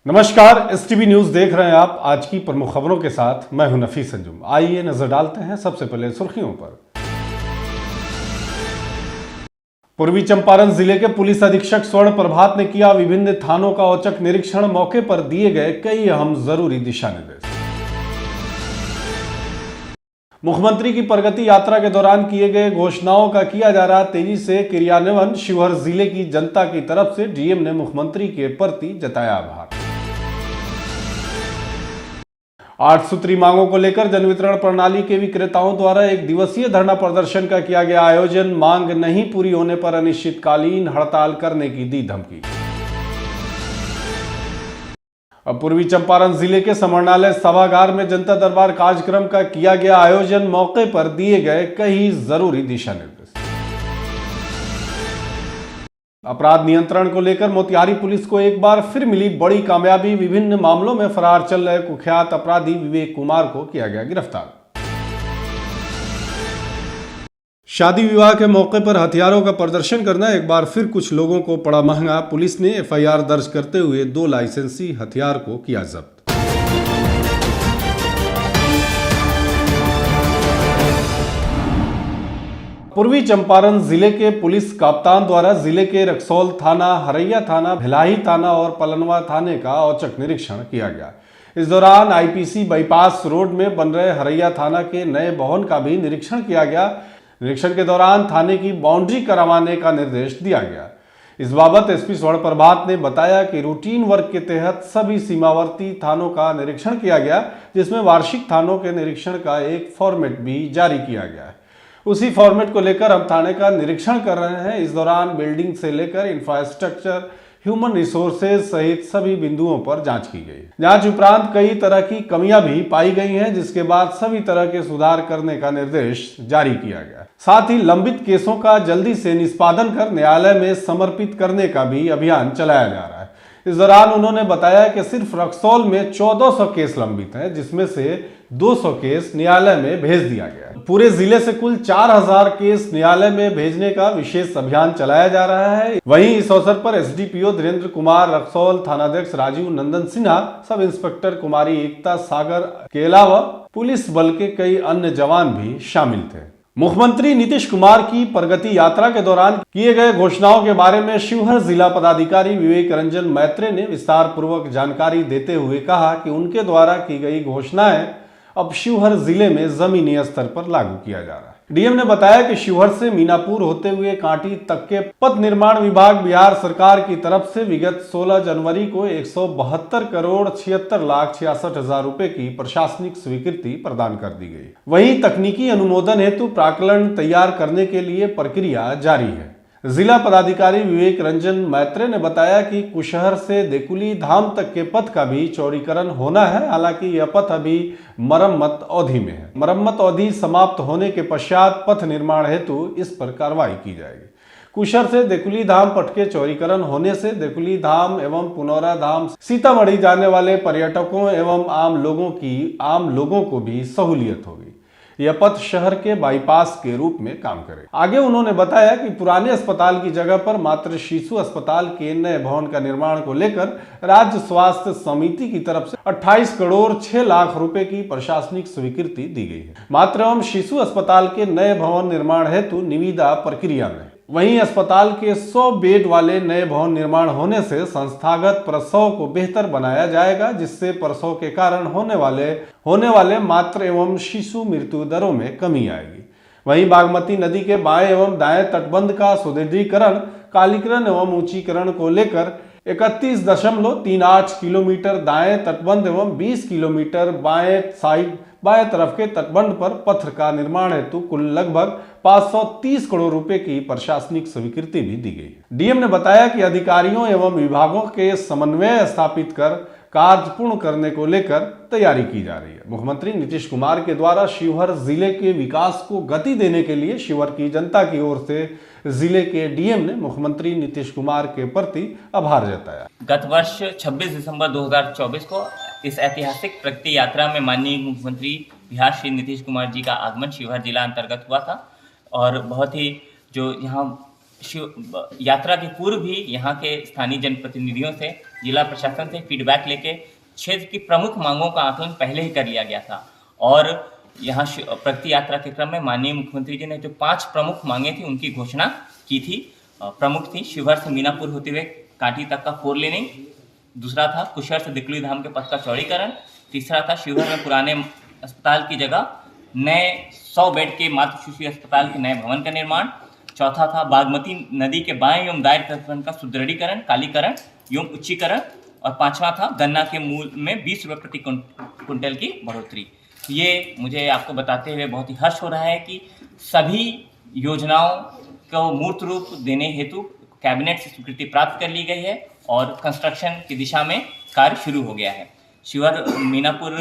नमस्कार, STV news देख रहे हैं आप। आज की प्रमुख खबरों के साथ मैं हूं नफीस अंजुम। आइए नजर डालते हैं सबसे पहले सुर्खियों पर। पूर्वी चंपारण जिले के पुलिस अधीक्षक स्वर्ण प्रभात ने किया विभिन्न थानों का औचक निरीक्षण। मौके पर दिए गए कई अहम जरूरी दिशा निर्देश। मुख्यमंत्री की प्रगति यात्रा के दौरान किए गए घोषणाओं का किया जा रहा तेजी से क्रियान्वयन। शिवहर जिले की जनता की तरफ से डीएम ने मुख्यमंत्री के प्रति जताया आभार। 8 सूत्री मांगों को लेकर जन वितरण प्रणाली के विक्रेताओं द्वारा एक दिवसीय धरना प्रदर्शन का किया गया आयोजन। मांग नहीं पूरी होने पर अनिश्चितकालीन हड़ताल करने की दी धमकी। अब पूर्वी चंपारण जिले के समरणालय सभागार में जनता दरबार कार्यक्रम का किया गया आयोजन। मौके पर दिए गए कई जरूरी दिशा निर्देश। अपराध नियंत्रण को लेकर मोतिहारी पुलिस को एक बार फिर मिली बड़ी कामयाबी। विभिन्न मामलों में फरार चल रहे कुख्यात अपराधी विवेक कुमार को किया गया गिरफ्तार। शादी विवाह के मौके पर हथियारों का प्रदर्शन करना एक बार फिर कुछ लोगों को पड़ा महंगा। पुलिस ने एफआईआर दर्ज करते हुए 2 लाइसेंसी हथियार को किया जब्त। पूर्वी चंपारण जिले के पुलिस कप्तान द्वारा जिले के रक्सौल थाना, हरैया थाना, भिलाही थाना और पलनवा थाने का औचक निरीक्षण किया गया। इस दौरान आईपीसी बाईपास रोड में बन रहे हरैया थाना के नए भवन का भी निरीक्षण किया गया। निरीक्षण के दौरान थाने की बाउंड्री करवाने का निर्देश दिया गया। इस बाबत एसपी स्वर्ण प्रभात ने बताया कि रूटीन वर्क के तहत सभी सीमावर्ती थानों का निरीक्षण किया गया, जिसमें वार्षिक थानों के निरीक्षण का एक फॉर्मेट भी जारी किया गया है। उसी फॉर्मेट को लेकर हम थाने का निरीक्षण कर रहे हैं। इस दौरान बिल्डिंग से लेकर इंफ्रास्ट्रक्चर, ह्यूमन रिसोर्सेज सहित सभी बिंदुओं पर जांच की गई। जांच उपरांत कई तरह की कमियां भी पाई गई हैं, जिसके बाद सभी तरह के सुधार करने का निर्देश जारी किया गया। साथ ही लंबित केसों का जल्दी से निष्पादन कर न्यायालय में समर्पित करने का भी अभियान चलाया जा रहा है। इस दौरान उन्होंने बताया कि सिर्फ रक्सौल में 1400 केस लंबित हैं, जिसमें से 200 केस न्यायालय में भेज दिया गया है। पूरे जिले से कुल 4000 केस न्यायालय में भेजने का विशेष अभियान चलाया जा रहा है। वहीं इस अवसर पर एसडीपीओ धीरेन्द्र कुमार, रक्सौल थानाध्यक्ष राजीव नंदन सिन्हा, सब इंस्पेक्टर कुमारी एकता सागर के अलावा पुलिस बल के कई अन्य जवान भी शामिल थे। मुख्यमंत्री नीतीश कुमार की प्रगति यात्रा के दौरान किए गए घोषणाओं के बारे में शिवहर जिला पदाधिकारी विवेक रंजन मैत्रे ने विस्तार पूर्वक जानकारी देते हुए कहा कि उनके द्वारा की गई घोषणाएं अब शिवहर जिले में जमीनी स्तर पर लागू किया जा रहा है। डीएम ने बताया कि शिवहर से मीनापुर होते हुए कांटी तक के पथ निर्माण विभाग बिहार सरकार की तरफ से विगत 16 जनवरी को 172 करोड़ 76 लाख 66 हजार रुपए की प्रशासनिक स्वीकृति प्रदान कर दी गई। वहीं तकनीकी अनुमोदन हेतु प्राक्कलन तैयार करने के लिए प्रक्रिया जारी है। जिला पदाधिकारी विवेक रंजन मैत्रे ने बताया कि कुशहर से देकुली धाम तक के पथ का भी चौड़ीकरण होना है। हालांकि यह पथ अभी मरम्मत अवधि में है। मरम्मत अवधि समाप्त होने के पश्चात पथ निर्माण हेतु इस पर कार्रवाई की जाएगी। कुशहर से देकुली धाम पथ के चौड़ीकरण होने से देकुली धाम एवं पुनौरा धाम सीतामढ़ी जाने वाले पर्यटकों एवं आम लोगों को भी सहूलियत होगी। यह पथ शहर के बाईपास के रूप में काम करे। आगे उन्होंने बताया कि पुराने अस्पताल की जगह पर मात्र शिशु अस्पताल के नए भवन का निर्माण को लेकर राज्य स्वास्थ्य समिति की तरफ से 28 करोड़ 6 लाख रुपए की प्रशासनिक स्वीकृति दी गई है। मात्र एवं शिशु अस्पताल के नए भवन निर्माण हेतु निविदा प्रक्रिया में। वहीं अस्पताल के 100 बेड वाले नए भवन निर्माण होने से संस्थागत प्रसव को बेहतर बनाया जाएगा, जिससे प्रसव के कारण होने वाले मातृ एवं शिशु मृत्यु दरों में कमी आएगी। वहीं बागमती नदी के बाएं एवं दाएं तटबंध का सुदृढ़ीकरण, कालीकरण एवं ऊंचीकरण को लेकर 31.38 किलोमीटर दाएं तटबंध एवं 20 किलोमीटर बाएं तरफ के तटबंध पर पथ का निर्माण हेतु कुल लगभग 530 करोड़ रुपए की प्रशासनिक स्वीकृति भी दी गई। डीएम ने बताया कि अधिकारियों एवं विभागों के समन्वय स्थापित कर कार्य पूर्ण करने को लेकर तैयारी की जा रही है। मुख्यमंत्री नीतीश कुमार के द्वारा शिवहर जिले के विकास को गति देने के लिए शिवहर की जनता की ओर से जिले के डीएम ने मुख्यमंत्री नीतीश कुमार के प्रति आभार जताया। गत वर्ष 26 दिसंबर 2024 को इस ऐतिहासिक प्रगति यात्रा में माननीय मुख्यमंत्री बिहार श्री नीतीश कुमार जी का आगमन शिवहर जिला अंतर्गत हुआ था और बहुत ही जो यहाँ यात्रा के पूर्व भी यहाँ के स्थानीय जनप्रतिनिधियों से, जिला प्रशासन से फीडबैक लेके क्षेत्र की प्रमुख मांगों का आकलन पहले ही कर लिया गया था। और यहाँ प्रगति यात्रा के क्रम में माननीय मुख्यमंत्री जी ने जो 5 प्रमुख मांगे थी उनकी घोषणा की थी। प्रमुख थी शिवहर से मीनापुर होते हुए कांटी तक का 4 लेनिंग, दूसरा था कुशहर से दिकली धाम के पथ का चौड़ीकरण, तीसरा था शिवहर में पुराने अस्पताल की जगह नए 100 बेड के मातृ शिशु अस्पताल के नए भवन का निर्माण, चौथा था बागमती नदी के बाएं एवं दाएं तटबंध का सुदृढ़ीकरण, कालीकरण एवं उच्चीकरण, और पांचवा था गन्ना के मूल में 20 रुपये प्रति कुंटल की बढ़ोतरी। ये मुझे आपको बताते हुए बहुत ही हर्ष हो रहा है कि सभी योजनाओं को मूर्त रूप देने हेतु कैबिनेट से स्वीकृति प्राप्त कर ली गई है और कंस्ट्रक्शन की दिशा में कार्य शुरू हो गया है। शिवहर मीनापुर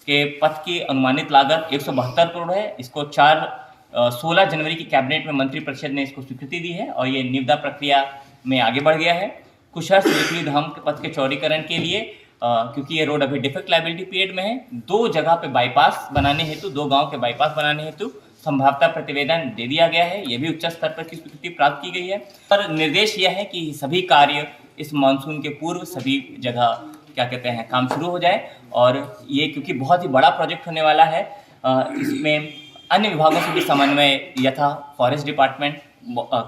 के पथ की अनुमानित लागत 172 करोड़ है। इसको 16 जनवरी की कैबिनेट में मंत्रिपरिषद ने इसको स्वीकृति दी है और ये निविदा प्रक्रिया में आगे बढ़ गया है। कुशहर से दिकली धाम के पथ के चौड़ीकरण के लिए क्योंकि ये रोड अभी डिफेक्ट लायबिलिटी पीरियड में है, 2 जगह पे बाईपास बनाने हेतु, 2 गांव के बाईपास बनाने हेतु संभाव्यता प्रतिवेदन दे दिया गया है। ये भी उच्च स्तर पर की स्वीकृति प्राप्त की गई है। पर निर्देश यह है कि सभी कार्य इस मानसून के पूर्व सभी जगह क्या कहते हैं काम शुरू हो जाए। और ये क्योंकि बहुत ही बड़ा प्रोजेक्ट होने वाला है, इसमें अन्य विभागों से भी समन्वय यथा फॉरेस्ट डिपार्टमेंट,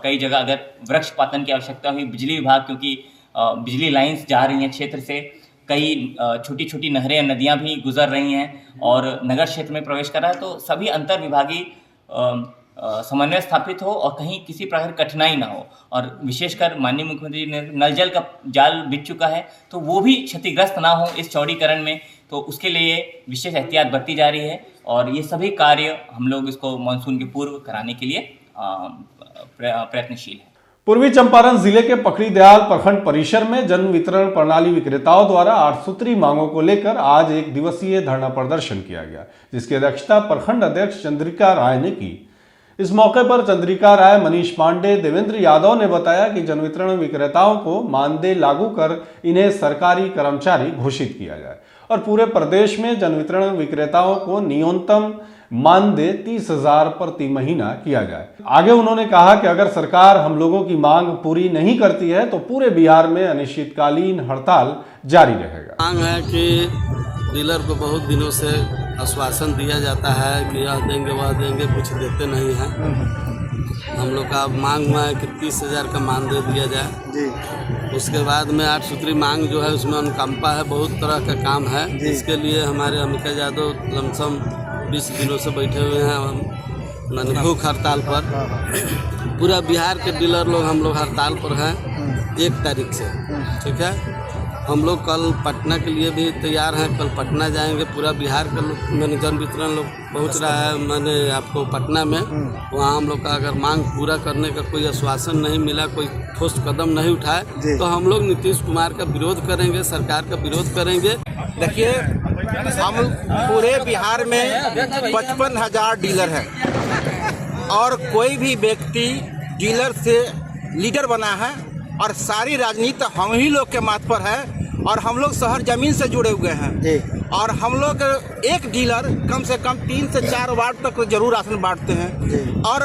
कई जगह अगर वृक्ष पातन की आवश्यकता हुई, बिजली विभाग क्योंकि बिजली लाइंस जा रही हैं क्षेत्र से, कई छोटी छोटी नहरें नदियां भी गुजर रही हैं और नगर क्षेत्र में प्रवेश कर रहा है, तो सभी अंतर विभागीय समन्वय स्थापित हो और कहीं किसी प्रकार की कठिनाई ना हो। और विशेषकर माननीय मुख्यमंत्री ने नल जल का जाल बिछ चुका है तो वो भी क्षतिग्रस्त ना हो इस चौड़ीकरण में, तो उसके लिए विशेष एहतियात बरती जा रही है। और ये सभी कार्य हम लोग इसको मानसून के पूर्व कराने के लिए प्रयत्नशील है। पूर्वी चंपारण जिले के पकड़ी दयाल प्रखंड परिसर में जन वितरण प्रणाली विक्रेताओं द्वारा 8 सूत्री मांगों को लेकर आज 1 दिवसीय धरना प्रदर्शन किया गया, जिसकी अध्यक्षता प्रखंड अध्यक्ष चंद्रिका राय ने की। इस मौके पर चंद्रिका राय, मनीष पांडे, देवेंद्र यादव ने बताया कि जन वितरण विक्रेताओं को मानदेय लागू कर इन्हें सरकारी कर्मचारी घोषित किया जाए और पूरे प्रदेश में जन वितरण विक्रेताओं को न्यूनतम मानदेय 30,000 प्रति महीना किया जाए। आगे उन्होंने कहा कि अगर सरकार हम लोगों की मांग पूरी नहीं करती है तो पूरे बिहार में अनिश्चितकालीन हड़ताल जारी रहेगा। मांग है कि डीलर को बहुत दिनों से आश्वासन दिया जाता है कि यह देंगे वह देंगे, कुछ देते नहीं हैं। हम लोग का मांग हुआ है कि 30,000 का मानदेय दिया जाए जी। उसके बाद में 8 सूत्री मांग जो है उसमें अनुकंपा है, बहुत तरह का काम है। इसके लिए हमारे अमिका यादव लमसम 20 दिनों से बैठे हुए हैं भूख हड़ताल पर। पूरा बिहार के डीलर लोग हम लोग हड़ताल पर हैं 1 तारीख से, ठीक है। हम लोग कल पटना के लिए भी तैयार हैं, कल पटना जाएंगे। पूरा बिहार का लोग मैंने जन वितरण लोग पहुँच रहा है मैंने आपको पटना में, वहाँ हम लोग का अगर मांग पूरा करने का कोई आश्वासन नहीं मिला, कोई ठोस कदम नहीं उठाए तो हम लोग नीतीश कुमार का विरोध करेंगे, सरकार का विरोध करेंगे। देखिए, हम पूरे बिहार में 55,000 डीलर हैं और कोई भी व्यक्ति डीलर से लीडर बना है और सारी राजनीति हम ही लोग के माथ पर है और हम लोग शहर जमीन से जुड़े हुए हैं और हम लोग एक डीलर कम से कम 3 से 4 वार्ड तक जरूर राशन बांटते हैं और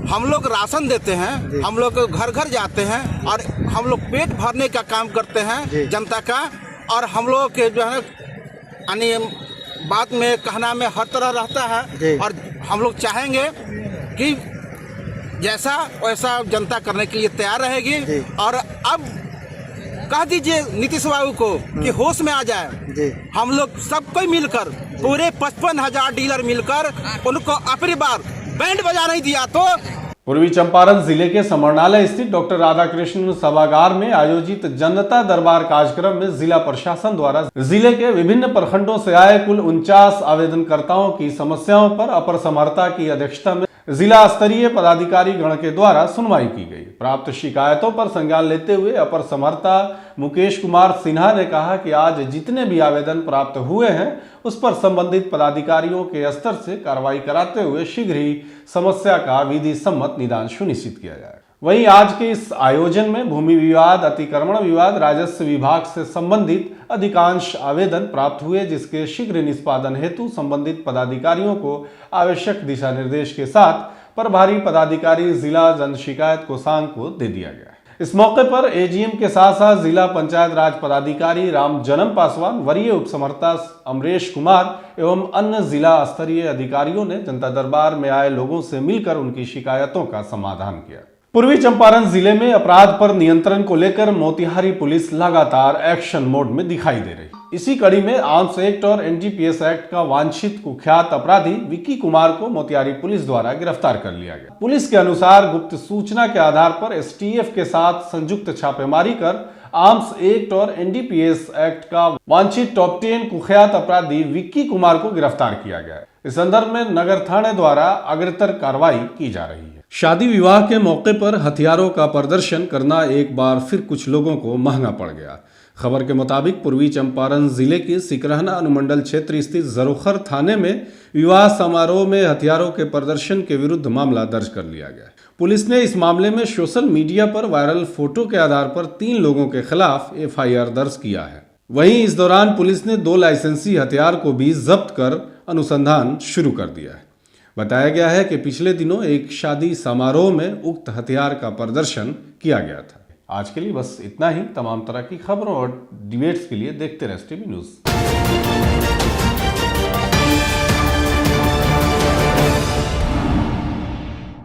हम लोग राशन देते हैं, हम लोग घर घर जाते हैं और हम लोग पेट भरने का काम करते हैं जनता का। और हम लोग के जो है यानी बात में कहना में हर तरह रहता है और हम लोग चाहेंगे कि जैसा वैसा जनता करने के लिए तैयार रहेगी। और अब कह दीजिए नीतीश बाबू को कि होश में आ जाए, हम लोग सब कोई मिलकर पूरे 55,000 डीलर मिलकर उनको अपनी बार बैंड बजा नहीं दिया तो। पूर्वी चंपारण जिले के समरणालय स्थित डॉक्टर राधाकृष्ण सभागार में आयोजित जनता दरबार कार्यक्रम में जिला प्रशासन द्वारा जिले के विभिन्न प्रखंडों से आए कुल 49 आवेदनकर्ताओं की समस्याओं पर अपर समहर्ता की अध्यक्षता में जिला स्तरीय पदाधिकारी गण के द्वारा सुनवाई की गई। प्राप्त शिकायतों पर संज्ञान लेते हुए अपर समहर्ता मुकेश कुमार सिन्हा ने कहा कि आज जितने भी आवेदन प्राप्त हुए हैं उस पर संबंधित पदाधिकारियों के स्तर से कार्रवाई कराते हुए शीघ्र ही समस्या का विधि सम्मत निदान सुनिश्चित किया जाए। वहीं आज के इस आयोजन में भूमि विवाद, अतिक्रमण विवाद, राजस्व विभाग से संबंधित अधिकांश आवेदन प्राप्त हुए, जिसके शीघ्र निष्पादन हेतु संबंधित पदाधिकारियों को आवश्यक दिशा निर्देश के साथ प्रभारी पदाधिकारी जिला जन शिकायत कोषांग को दे दिया गया। इस मौके पर एजीएम के साथ साथ जिला पंचायत राज पदाधिकारी राम जन्म पासवान, वरीय उपसमर्ता अमरेश कुमार एवं अन्य जिला स्तरीय अधिकारियों ने जनता दरबार में आए लोगों से मिलकर उनकी शिकायतों का समाधान किया। पूर्वी चंपारण जिले में अपराध पर नियंत्रण को लेकर मोतिहारी पुलिस लगातार एक्शन मोड में दिखाई दे रही। इसी कड़ी में आर्म्स एक्ट और एनडीपीएस एक्ट का वांछित कुख्यात अपराधी विक्की कुमार को मोतिहारी पुलिस द्वारा गिरफ्तार कर लिया गया। पुलिस के अनुसार गुप्त सूचना के आधार पर एसटीएफ के साथ संयुक्त छापेमारी कर आर्म्स एक्ट और एनडीपीएस एक्ट का वांछित टॉप 10 कुख्यात अपराधी विक्की कुमार को गिरफ्तार किया गया है। इस संदर्भ में नगर थाने द्वारा अग्रतर कार्रवाई की जा रही है। शादी विवाह के मौके पर हथियारों का प्रदर्शन करना एक बार फिर कुछ लोगों को महंगा पड़ गया। खबर के मुताबिक पूर्वी चंपारण जिले के सिकरहना अनुमंडल क्षेत्र स्थित जरोखर थाने में विवाह समारोह में हथियारों के प्रदर्शन के विरुद्ध मामला दर्ज कर लिया गया। पुलिस ने इस मामले में सोशल मीडिया पर वायरल फोटो के आधार पर 3 लोगों के खिलाफ एफआईआर दर्ज किया है। वहीं इस दौरान पुलिस ने 2 लाइसेंसी हथियार को भी जब्त कर अनुसंधान शुरू कर दिया है। बताया गया है कि पिछले दिनों एक शादी समारोह में उक्त हथियार का प्रदर्शन किया गया था। आज के लिए बस इतना ही। तमाम तरह की खबरों और डिबेट्स के लिए देखते रहिए टीवी न्यूज़।